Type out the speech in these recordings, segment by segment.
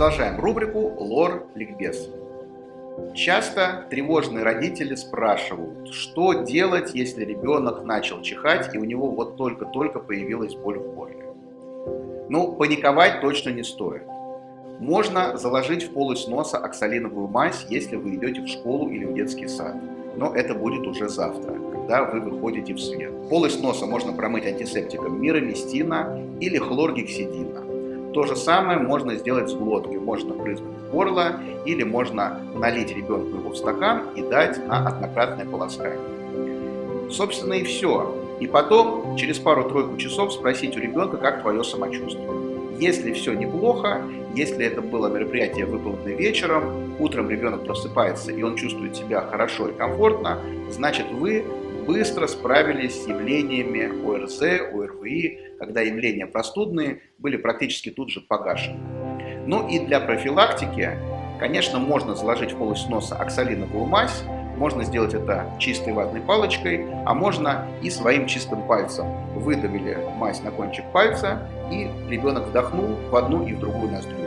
Продолжаем рубрику «Лор-ликбез». Часто тревожные родители спрашивают, что делать, если ребенок начал чихать и у него вот только-только появилась боль в горле. Ну, паниковать точно не стоит. Можно заложить в полость носа оксалиновую мазь, если вы идете в школу или в детский сад. Но это будет уже завтра, когда вы выходите в свет. Полость носа можно промыть антисептиком мироместина или хлоргексидина. То же самое можно сделать с глоткой. Можно брызнуть в горло или можно налить ребенку его в стакан и дать на однократное полоскание. Собственно и все. И потом, через пару-тройку часов спросить у ребенка, как твое самочувствие. Если все неплохо, если это было мероприятие выполнено вечером, утром ребенок просыпается и он чувствует себя хорошо и комфортно, значит вы быстро справились с явлениями ОРЗ, ОРВИ, когда явления простудные были практически тут же погашены. Ну и для профилактики, конечно, можно заложить в полость носа оксалиновую мазь, можно сделать это чистой ватной палочкой, а можно и своим чистым пальцем. Выдавили мазь на кончик пальца, и ребенок вдохнул в одну и в другую ноздрю.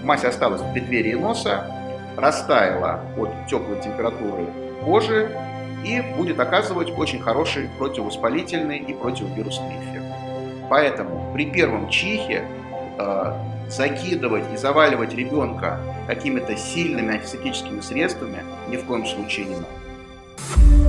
Мазь осталась в преддверии носа, растаяла от теплой температуры кожи и будет оказывать очень хороший противовоспалительный и противовирусный эффект. Поэтому при первом чихе закидывать и заваливать ребенка какими-то сильными антисептическими средствами ни в коем случае не надо.